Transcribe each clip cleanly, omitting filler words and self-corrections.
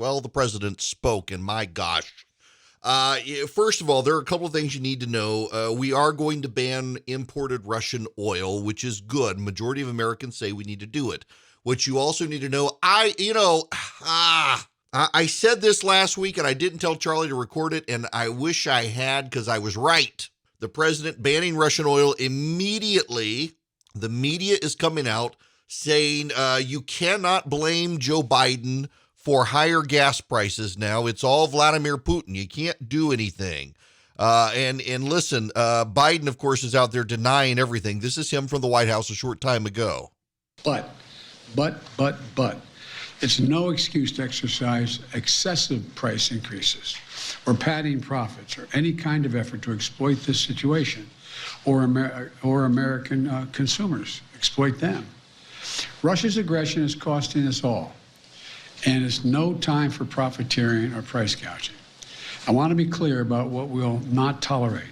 Well, the president spoke, and my gosh. First of all, there are a couple of things you need to know. We are going to ban imported Russian oil, which is good. Majority of Americans say we need to do it. What you also need to know, I said this last week and I didn't tell Charlie to record it, and I wish I had because I was right. The president banning Russian oil immediately. The media is coming out saying you cannot blame Joe Biden for higher gas prices now. It's all Vladimir Putin. You can't do anything. And listen, Biden, of course, is out there denying everything. This is him from the White House a short time ago. But, it's no excuse to exercise excessive price increases or padding profits or any kind of effort to exploit this situation or American consumers, exploit them. Russia's aggression is costing us all, and it's no time for profiteering or price gouging. I want to be clear about what we'll not tolerate.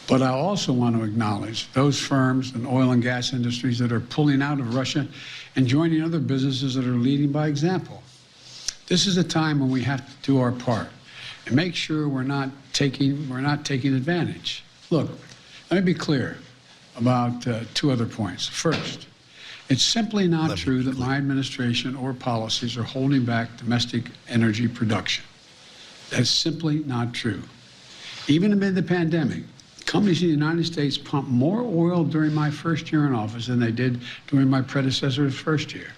But I also want to acknowledge those firms and oil and gas industries that are pulling out of Russia and joining other businesses that are leading by example. This is a time when we have to do our part and make sure we're not taking advantage. Look, let me be clear about two other points. First, it's simply not true that my administration or policies are holding back domestic energy production. That's simply not true. Even amid the pandemic, companies in the United States pumped more oil during my first year in office than they did during my predecessor's first year.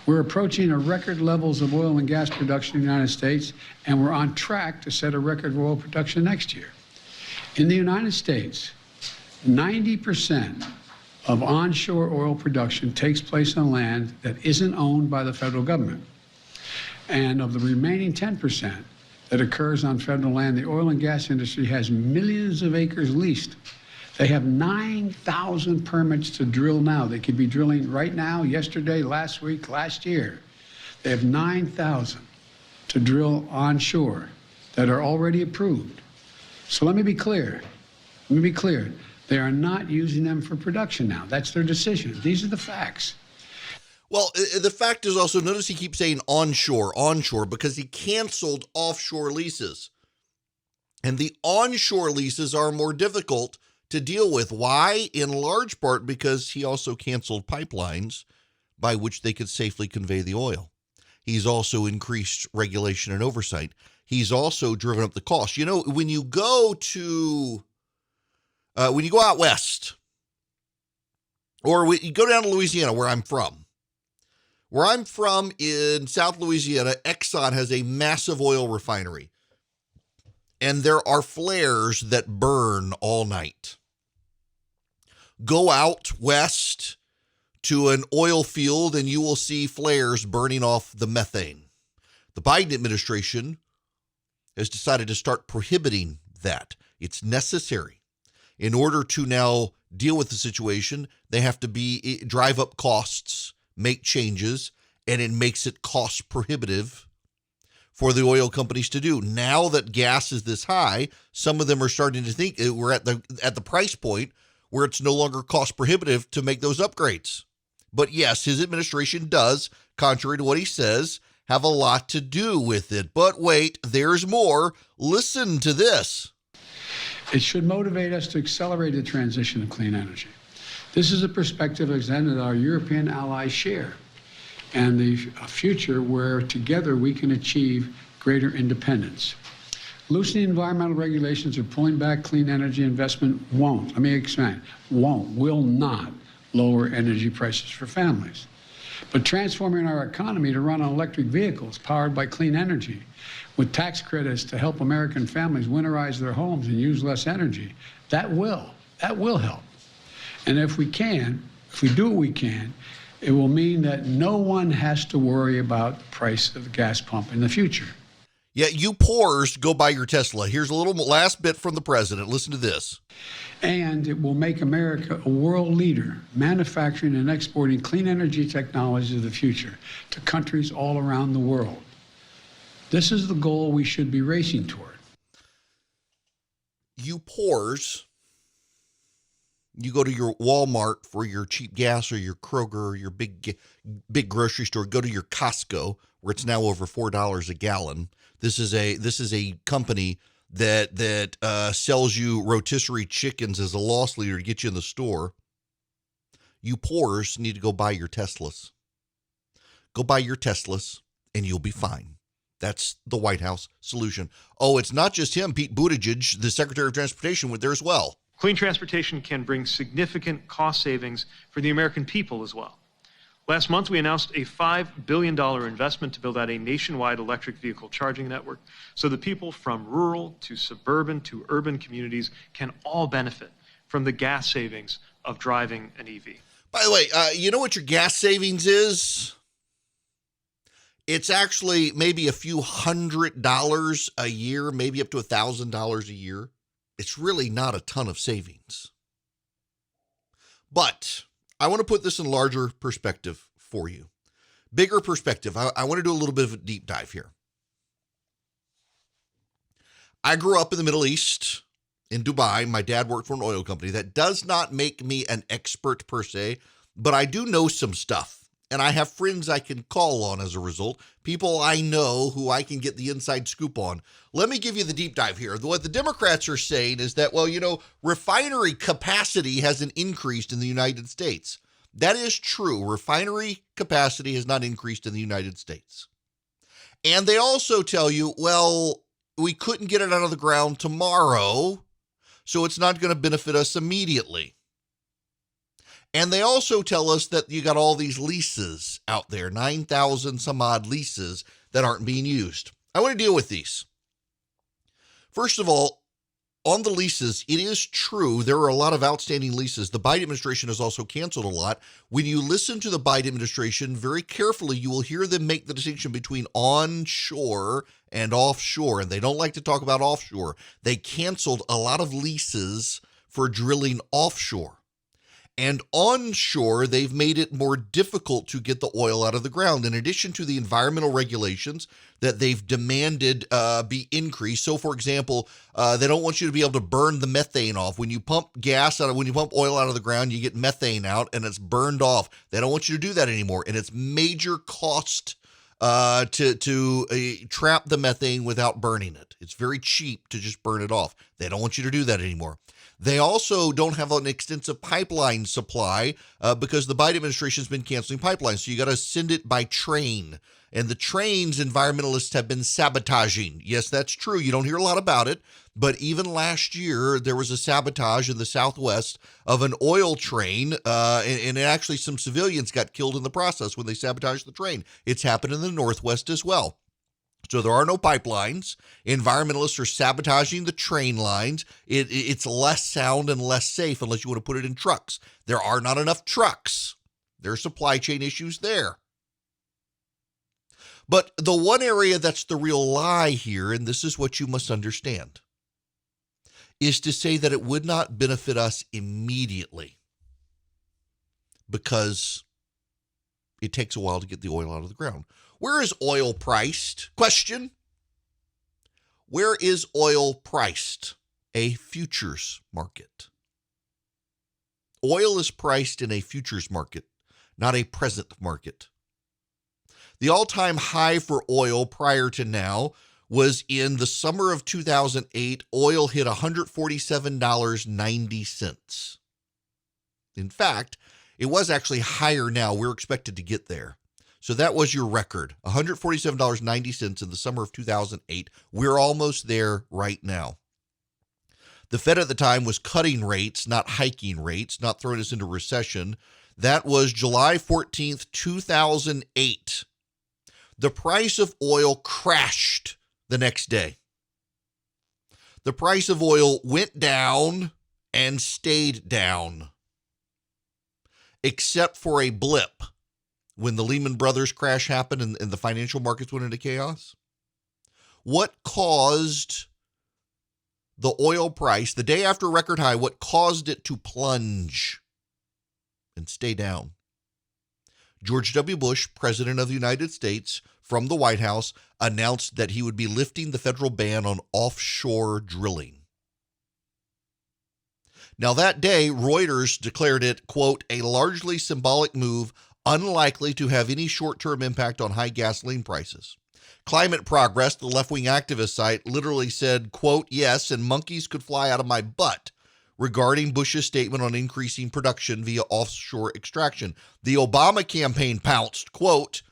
We're approaching a record levels of oil and gas production in the United States, and we're on track to set a record of oil production next year. In the United States, 90% of onshore oil production takes place on land that isn't owned by the federal government. And of the remaining 10% that occurs on federal land, the oil and gas industry has millions of acres leased. They have 9,000 permits to drill now. They could be drilling right now, yesterday, last week, last year. They have 9,000 to drill onshore that are already approved. So let me be clear. They are not using them for production now. That's their decision. These are the facts. Well, the fact is also, notice he keeps saying onshore, because he canceled offshore leases. And the onshore leases are more difficult to deal with. Why? In large part because he also canceled pipelines by which they could safely convey the oil. He's also increased regulation and oversight. He's also driven up the cost. You know, when you go out west, or you go down to Louisiana, where I'm from. Where I'm from in South Louisiana, Exxon has a massive oil refinery. And there are flares that burn all night. Go out west to an oil field and you will see flares burning off the methane. The Biden administration has decided to start prohibiting that. It's necessary. In order to now deal with the situation, they have to drive up costs, make changes, and it makes it cost prohibitive for the oil companies to do. Now that gas is this high, some of them are starting to think we're at the price point where it's no longer cost prohibitive to make those upgrades. But yes, his administration does, contrary to what he says, have a lot to do with it. But wait, there's more. Listen to this. It should motivate us to accelerate the transition to clean energy. This is a perspective that our European allies share, and the future where together we can achieve greater independence. Loosening environmental regulations or pulling back clean energy investment will not lower energy prices for families. But transforming our economy to run on electric vehicles powered by clean energy, with tax credits to help American families winterize their homes and use less energy, that will help. And if we do what we can, it will mean that no one has to worry about the price of the gas pump in the future. Yeah, you poors, go buy your Tesla. Here's a little last bit from the president. Listen to this. And it will make America a world leader, manufacturing and exporting clean energy technologies of the future to countries all around the world. This is the goal we should be racing toward. You poors, you go to your Walmart for your cheap gas, or your Kroger, or your big grocery store. Go to your Costco, where it's now over $4 a gallon. This is a company that sells you rotisserie chickens as a loss leader to get you in the store. You poors need to go buy your Teslas. Go buy your Teslas and you'll be fine. That's the White House solution. Oh, it's not just him. Pete Buttigieg, the Secretary of Transportation, went there as well. Clean transportation can bring significant cost savings for the American people as well. Last month, we announced a $5 billion investment to build out a nationwide electric vehicle charging network so that people from rural to suburban to urban communities can all benefit from the gas savings of driving an EV. By the way, you know what your gas savings is? It's actually maybe a few $100 a year, maybe up to $1,000 a year. It's really not a ton of savings. But I want to put this in larger perspective for you. Bigger perspective. I want to do a little bit of a deep dive here. I grew up in the Middle East, in Dubai. My dad worked for an oil company. That does not make me an expert per se, but I do know some stuff. And I have friends I can call on as a result, people I know who I can get the inside scoop on. Let me give you the deep dive here. What the Democrats are saying is that, well, you know, refinery capacity hasn't increased in the United States. That is true. Refinery capacity has not increased in the United States. And they also tell you, well, we couldn't get it out of the ground tomorrow, so it's not going to benefit us immediately. And they also tell us that you got all these leases out there, 9,000 some odd leases that aren't being used. I want to deal with these. First of all, on the leases, it is true there are a lot of outstanding leases. The Biden administration has also canceled a lot. When you listen to the Biden administration very carefully, you will hear them make the distinction between onshore and offshore, and they don't like to talk about offshore. They canceled a lot of leases for drilling offshore. And onshore, they've made it more difficult to get the oil out of the ground, in addition to the environmental regulations that they've demanded be increased. So, for example, they don't want you to be able to burn the methane off. When you pump when you pump oil out of the ground, you get methane out and it's burned off. They don't want you to do that anymore. And it's major cost to trap the methane without burning it. It's very cheap to just burn it off. They don't want you to do that anymore. They also don't have an extensive pipeline supply because the Biden administration has been canceling pipelines. So you got to send it by train. And the trains environmentalists have been sabotaging. Yes, that's true. You don't hear a lot about it. But even last year, there was a sabotage in the Southwest of an oil train. And actually some civilians got killed in the process when they sabotaged the train. It's happened in the Northwest as well. So there are no pipelines. Environmentalists are sabotaging the train lines. It's less sound and less safe unless you want to put it in trucks. There are not enough trucks. There are supply chain issues there. But the one area that's the real lie here, and this is what you must understand, is to say that it would not benefit us immediately because it takes a while to get the oil out of the ground. Where is oil priced? Question. Where is oil priced? A futures market. Oil is priced in a futures market, not a present market. The all-time high for oil prior to now was in the summer of 2008. Oil hit $147.90. In fact, it was actually higher now. We're expected to get there. So that was your record, $147.90 in the summer of 2008. We're almost there right now. The Fed at the time was cutting rates, not hiking rates, not throwing us into recession. That was July 14th, 2008. The price of oil crashed the next day. The price of oil went down and stayed down, except for a blip. When the Lehman Brothers crash happened and the financial markets went into chaos? What caused the oil price, the day after record high, what caused it to plunge and stay down? George W. Bush, President of the United States, from the White House, announced that he would be lifting the federal ban on offshore drilling. Now, that day, Reuters declared it, quote, a largely symbolic move unlikely to have any short-term impact on high gasoline prices. Climate Progress, the left-wing activist site, literally said, quote, yes, and monkeys could fly out of my butt regarding Bush's statement on increasing production via offshore extraction. The Obama campaign pounced, quote,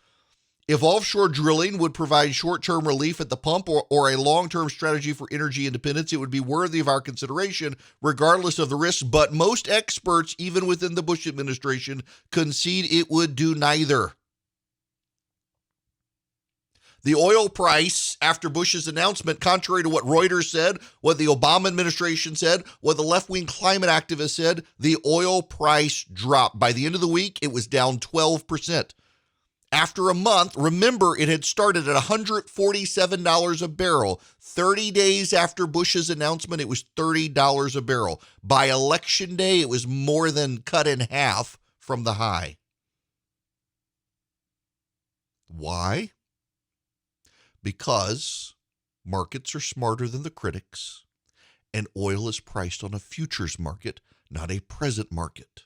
if offshore drilling would provide short-term relief at the pump or a long-term strategy for energy independence, it would be worthy of our consideration, regardless of the risks. But most experts, even within the Bush administration, concede it would do neither. The oil price after Bush's announcement, contrary to what Reuters said, what the Obama administration said, what the left-wing climate activists said, the oil price dropped. By the end of the week, it was down 12%. After a month, remember, it had started at $147 a barrel. 30 days after Bush's announcement, it was $30 a barrel. By Election Day, it was more than cut in half from the high. Why? Because markets are smarter than the critics, and oil is priced on a futures market, not a present market.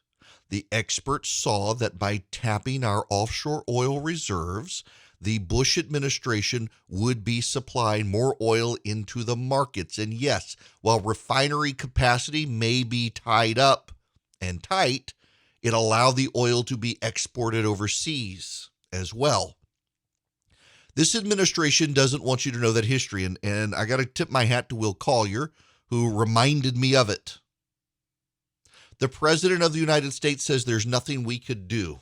The experts saw that by tapping our offshore oil reserves, the Bush administration would be supplying more oil into the markets. And yes, while refinery capacity may be tied up and tight, it allowed the oil to be exported overseas as well. This administration doesn't want you to know that history, and I got to tip my hat to Will Collier, who reminded me of it. The President of the United States says there's nothing we could do.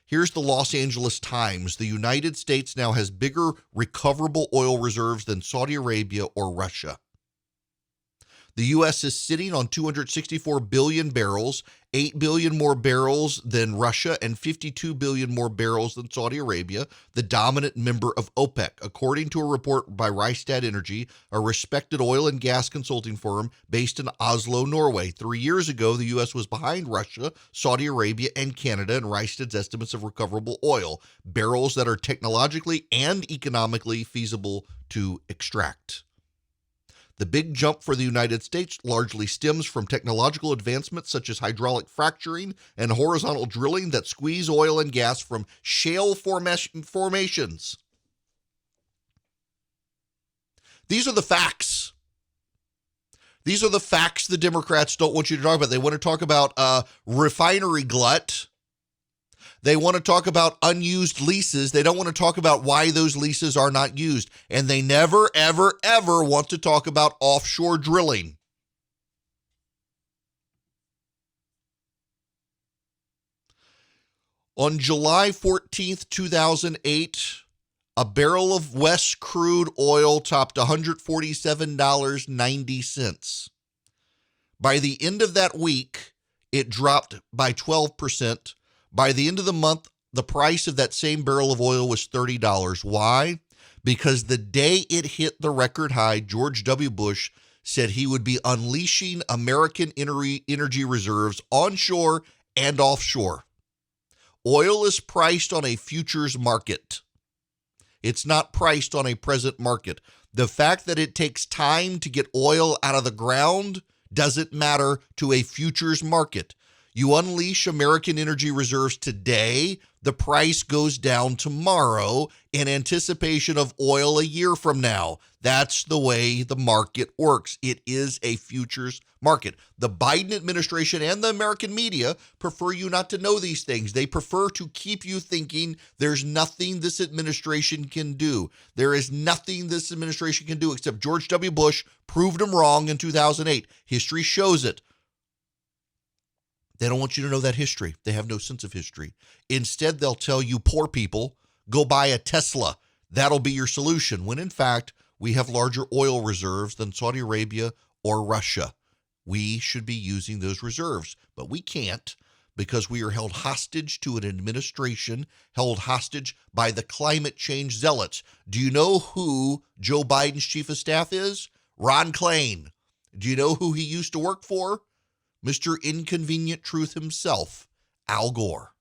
Here's the Los Angeles Times. The United States now has bigger recoverable oil reserves than Saudi Arabia or Russia. The U.S. is sitting on 264 billion barrels, 8 billion more barrels than Russia, and 52 billion more barrels than Saudi Arabia, the dominant member of OPEC, according to a report by Rystad Energy, a respected oil and gas consulting firm based in Oslo, Norway. 3 years ago, the U.S. was behind Russia, Saudi Arabia, and Canada in Rystad's estimates of recoverable oil, barrels that are technologically and economically feasible to extract. The big jump for the United States largely stems from technological advancements such as hydraulic fracturing and horizontal drilling that squeeze oil and gas from shale formations. These are the facts. These are the facts the Democrats don't want you to talk about. They want to talk about refinery glut. They want to talk about unused leases. They don't want to talk about why those leases are not used. And they never, ever, ever want to talk about offshore drilling. On July 14th, 2008, a barrel of West crude oil topped $147.90. By the end of that week, it dropped by 12%. By the end of the month, the price of that same barrel of oil was $30. Why? Because the day it hit the record high, George W. Bush said he would be unleashing American energy reserves onshore and offshore. Oil is priced on a futures market. It's not priced on a present market. The fact that it takes time to get oil out of the ground doesn't matter to a futures market. You unleash American energy reserves today, the price goes down tomorrow in anticipation of oil a year from now. That's the way the market works. It is a futures market. The Biden administration and the American media prefer you not to know these things. They prefer to keep you thinking there's nothing this administration can do. There is nothing this administration can do except George W. Bush proved them wrong in 2008. History shows it. They don't want you to know that history. They have no sense of history. Instead, they'll tell you poor people, go buy a Tesla. That'll be your solution. When in fact, we have larger oil reserves than Saudi Arabia or Russia. We should be using those reserves, but we can't because we are held hostage to an administration held hostage by the climate change zealots. Do you know who Joe Biden's chief of staff is? Ron Klain. Do you know who he used to work for? Mr. Inconvenient Truth himself, Al Gore.